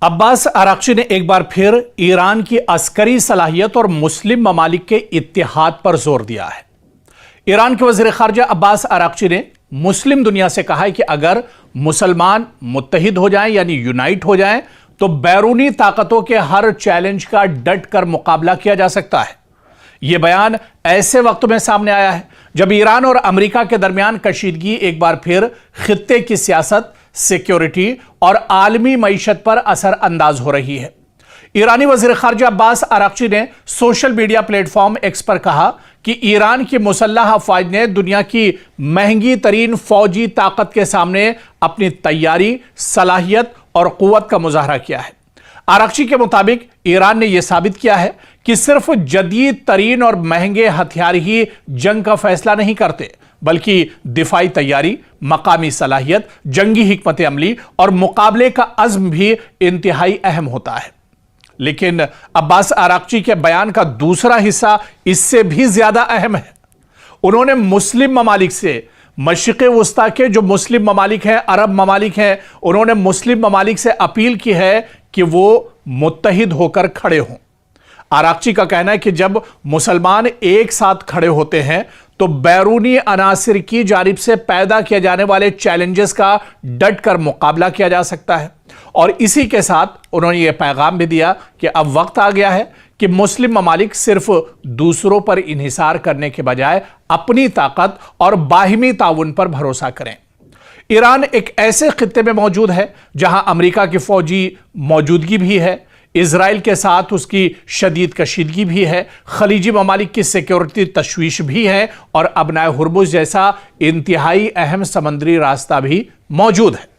अब्बास आराक्ची ने एक बार फिर ईरान की अस्करी सलाहियत और मुस्लिम ममालिक के इत्तेहाद पर जोर दिया है। ईरान के वज़ीर ख़ारजा अब्बास आराक्ची ने मुस्लिम दुनिया से कहा है कि अगर मुसलमान मुत्तहिद हो जाएं यानी यूनाइट हो जाएं तो बैरूनी ताकतों के हर चैलेंज का डट कर मुकाबला किया जा सकता है। यह बयान ऐसे वक्त में सामने आया है जब ईरान और अमेरिका के दरमियान कशीदगी एक बार फिर खित्ते की सियासत, सिक्योरिटी और आलमी मईशत पर असर अंदाज हो रही है। ईरानी वज़ीर ख़ारजा अब्बास आराक्ची ने सोशल मीडिया प्लेटफॉर्म एक्स पर कहा कि ईरान की मुसल्लह अफ़वाज ने दुनिया की महंगी तरीन फौजी ताकत के सामने अपनी तैयारी, सलाहियत और क़ुव्वत का मुज़ाहरा किया है। आराक्ची के मुताबिक ईरान ने यह साबित किया है कि सिर्फ जदीद तरीन और महंगे हथियार ही जंग का फैसला नहीं करते, बल्कि दिफाई तैयारी, मकामी सलाहियत, जंगी हिकमत अमली और मुकाबले का अज़्म भी इंतहाई अहम होता है। लेकिन अब्बास आराक्ची के बयान का दूसरा हिस्सा इससे भी ज्यादा अहम है। उन्होंने मुस्लिम ममालिक से, मशरिक़ वस्ता के जो मुस्लिम ममालिक हैं, अरब ममालिक हैं, उन्होंने मुस्लिम ममालिक से अपील की है कि वो मुत्तहिद होकर खड़े हों। आराक्ची का कहना है कि जब मुसलमान एक साथ खड़े होते हैं तो बैरूनी अनासिर की जानिब से पैदा किए जाने वाले चैलेंजेस का डट कर मुकाबला किया जा सकता है। और इसी के साथ उन्होंने ये पैगाम भी दिया कि अब वक्त आ गया है कि मुस्लिम ममालिक सिर्फ दूसरों पर इन्हिसार करने के बजाय अपनी ताकत और बाहिमी ताउन पर भरोसा करें। ईरान एक ऐसे खित्ते में मौजूद है जहां अमेरिका की फौजी मौजूदगी भी है, इजराइल के साथ उसकी शदीद कशीदगी भी है, खलीजी ममालिक की सिक्योरिटी तशवीश भी है और अबनाए हुर्मुज़ जैसा इंतहाई अहम समंदरी रास्ता भी मौजूद है।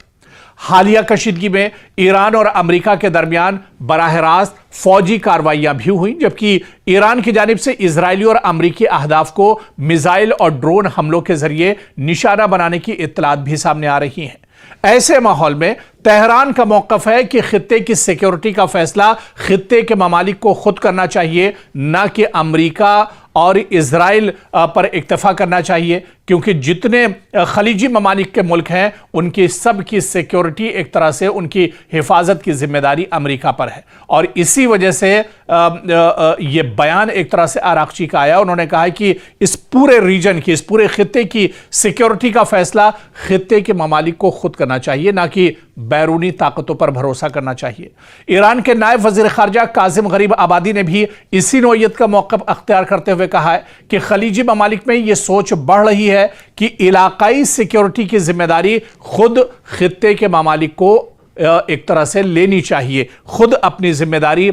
हालिया कशीदगी में ईरान और अमेरिका के दरमियान बराह रास्त फौजी कार्रवाइयां भी हुई, जबकि ईरान की जानिब से इजरायली और अमेरिकी अहदाफ को मिसाइल और ड्रोन हमलों के जरिए निशाना बनाने की इत्तलात भी सामने आ रही हैं। ऐसे माहौल में तेहरान का मौक़िफ़ है कि खित्ते की सिक्योरिटी का फैसला खित्ते के ममालिक को खुद करना चाहिए, ना कि अमेरिका और इजराइल पर इक्तफा करना चाहिए, क्योंकि जितने खलीजी ममालिक के मुल्क हैं उनकी सब की सिक्योरिटी एक तरह से उनकी हिफाजत की जिम्मेदारी अमेरिका पर है। और इसी वजह से ये बयान एक तरह से आराक्ची का आया। उन्होंने कहा कि इस पूरे रीजन की, इस पूरे खित्ते की सिक्योरिटी का फैसला खित्ते के ममालिक को खुद करना चाहिए, ना कि बैरूनी ताकतों पर भरोसा करना चाहिए। ईरान के नायब वज़ीर ख़ारजा काज़िम गरीब आबादी ने भी इसी नौइयत का मौक़िफ़ अख्तियार करते हुए कहा है कि खलीजी ममालिक में यह सोच बढ़ रही है कि इलाकाई सिक्योरिटी की जिम्मेदारी खुद खित्ते के ममालिक को एक तरह से लेनी चाहिए, खुद अपनी जिम्मेदारी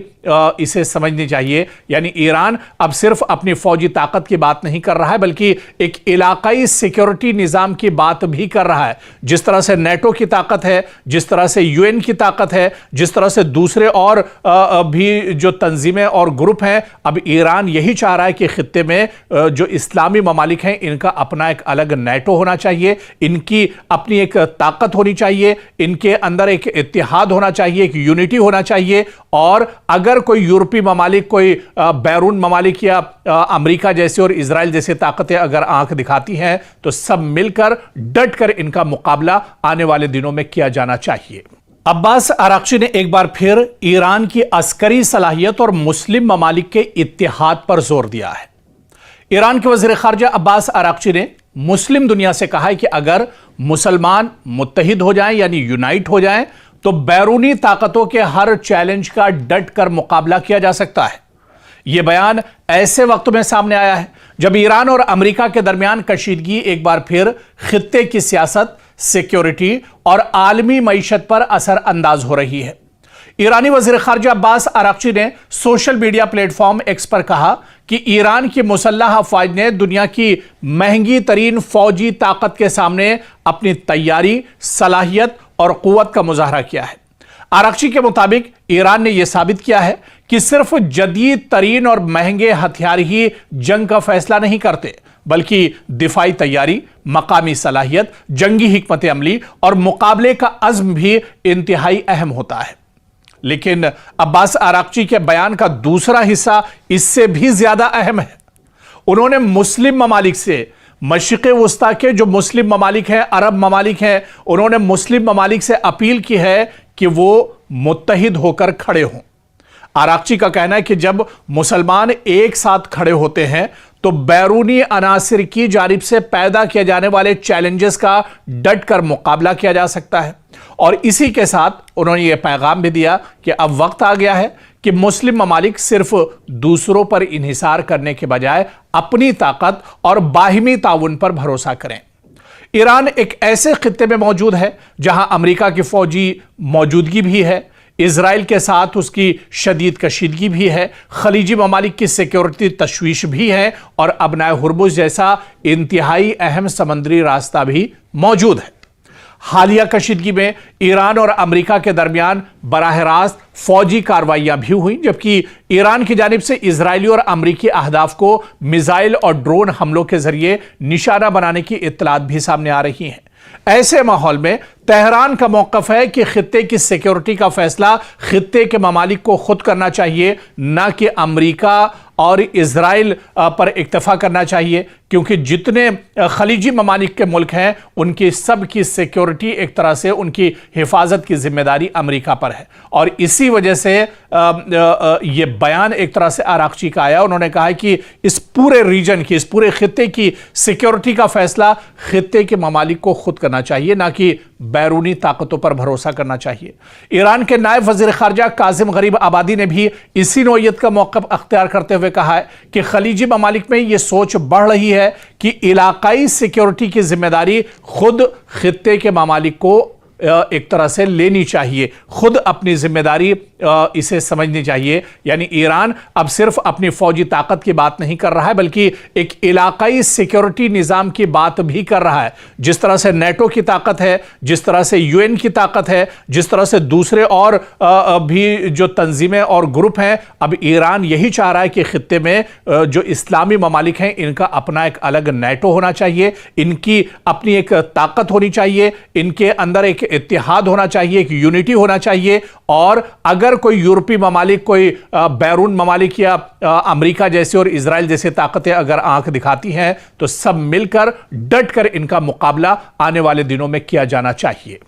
इसे समझनी चाहिए। यानी ईरान अब सिर्फ अपनी फौजी ताकत की बात नहीं कर रहा है, बल्कि एक इलाकाई सिक्योरिटी निज़ाम की बात भी कर रहा है। जिस तरह से नेटो की ताकत है, जिस तरह से यूएन की ताकत है, जिस तरह से दूसरे और भी जो तंजीमें और ग्रुप हैं, अब ईरान यही चाह रहा है कि खित्ते में जो इस्लामी ममालिक हैं इनका अपना एक अलग नेटो होना चाहिए, इनकी अपनी एक ताकत होनी चाहिए, इनके अंदर एक इत्तेहाद होना चाहिए, एक यूनिटी होना चाहिए। और अगर कोई यूरोपीय ममालिक, कोई बैरून ममालिक या अमेरिका जैसे और इजराइल जैसी ताकतें अगर आंख दिखाती हैं तो सब मिलकर डट कर इनका मुकाबला आने वाले दिनों में किया जाना चाहिए। अब्बास आराक्ची ने एक बार फिर ईरान की अस्करी सलाहियत और मुस्लिम ममालिक के इत्तेहाद पर जोर दिया है। ईरान के वज़ीर ख़ारजा अब्बास आराक्ची ने मुस्लिम दुनिया से कहा है कि अगर मुसलमान मुत्तहिद हो जाएं यानी यूनाइट हो जाएं तो बैरूनी ताकतों के हर चैलेंज का डट कर मुकाबला किया जा सकता है। यह बयान ऐसे वक्त में सामने आया है जब ईरान और अमेरिका के दरमियान कशीदगी एक बार फिर खित्ते की सियासत, सिक्योरिटी और आलमी मईशत पर असर अंदाज हो रही है। ईरानी वज़ीर ख़ारजा अब्बास आराक्ची ने सोशल मीडिया प्लेटफॉर्म एक्स पर कहा कि ईरान की मुसल्लह अफ़वाज ने दुनिया की महंगी तरीन फौजी ताकत के सामने अपनी तैयारी, सलाहियत और क़ुव्वत का मुज़ाहरा किया है। आराक्ची के मुताबिक ईरान ने यह साबित किया है कि सिर्फ जदीद तरीन और महंगे हथियार ही जंग का फैसला नहीं करते, बल्कि दिफाई तैयारी, मकामी सलाहियत, जंगी हिकमत अमली और मुकाबले का अज़्म भी इंतहाई अहम होता है। लेकिन अब्बास आराक्ची के बयान का दूसरा हिस्सा इससे भी ज्यादा अहम है। उन्होंने मुस्लिम ममालिक से, मशरिक़ वस्ता के जो मुस्लिम ममालिक हैं, अरब ममालिक हैं, उन्होंने मुस्लिम ममालिक से अपील की है कि वो मुत्तहिद होकर खड़े हों। आराक्ची का कहना है कि जब मुसलमान एक साथ खड़े होते हैं तो बैरूनी अनासिर की जानिब से पैदा किए जाने वाले चैलेंजेस का डट कर मुकाबला किया जा सकता है। और इसी के साथ उन्होंने ये पैगाम भी दिया कि अब वक्त आ गया है कि मुस्लिम ममालिक सिर्फ दूसरों पर इन्हिसार करने के बजाय अपनी ताकत और बाहिमी ताउन पर भरोसा करें। ईरान एक ऐसे खित्ते में मौजूद है जहां अमेरिका की फौजी मौजूदगी भी है, इजराइल के साथ उसकी शदीद कशीदगी भी है, खलीजी ममालिक की सिक्योरिटी तशवीश भी है और अबनाए हुर्मुज़ जैसा इंतहाई अहम समंदरी रास्ता भी मौजूद है। हालिया कशीदगी में ईरान और अमेरिका के दरमियान बराह रास्त फौजी कार्रवाइयां भी हुई, जबकि ईरान की जानिब से इजरायली और अमेरिकी अहदाफ को मिसाइल और ड्रोन हमलों के जरिए निशाना बनाने की इत्तलात भी सामने आ रही हैं। ऐसे माहौल में तेहरान का मौक़िफ़ है कि खित्ते की सिक्योरिटी का फैसला खित्ते के ममालिक को खुद करना चाहिए, न कि अमेरिका और इजराइल पर इक्तफा करना चाहिए, क्योंकि जितने खलीजी ममालिक के मुल्क हैं उनकी सब की सिक्योरिटी एक तरह से उनकी हिफाजत की जिम्मेदारी अमेरिका पर है। और इसी वजह से ये बयान एक तरह से आराक्ची का आया। उन्होंने कहा कि इस पूरे रीजन की, इस पूरे खित्ते की सिक्योरिटी का फैसला खित्ते के ममालिक को खुद करना चाहिए, ना कि बैरूनी ताकतों पर भरोसा करना चाहिए। ईरान के नायब वज़ीर ख़ारजा कासिम गरीब आबादी ने भी इसी नौइयत का मौक़िफ़ अख्तियार करते हुए कहा है कि खलीजी ममालिक में यह सोच बढ़ रही है कि इलाकाई सिक्योरिटी की जिम्मेदारी खुद खित्ते के ममालिक को एक तरह से लेनी चाहिए, खुद अपनी जिम्मेदारी इसे समझनी चाहिए। यानी ईरान अब सिर्फ अपनी फौजी ताकत की बात नहीं कर रहा है, बल्कि एक इलाकाई सिक्योरिटी निज़ाम की बात भी कर रहा है। जिस तरह से नेटो की ताकत है, जिस तरह से यूएन की ताकत है, जिस तरह से दूसरे और भी जो तंजीमें और ग्रुप हैं, अब ईरान यही चाह रहा है कि खित्ते में जो इस्लामी ममालिक हैं इनका अपना एक अलग नेटो होना चाहिए, इनकी अपनी एक ताकत होनी चाहिए, इनके अंदर एक इत्तेहाद होना चाहिए, एक यूनिटी होना चाहिए। और अगर कोई यूरोपीय ममालिक, कोई बैरून ममालिक या अमेरिका जैसे और इजराइल जैसे ताकतें अगर आंख दिखाती हैं तो सब मिलकर डट कर इनका मुकाबला आने वाले दिनों में किया जाना चाहिए।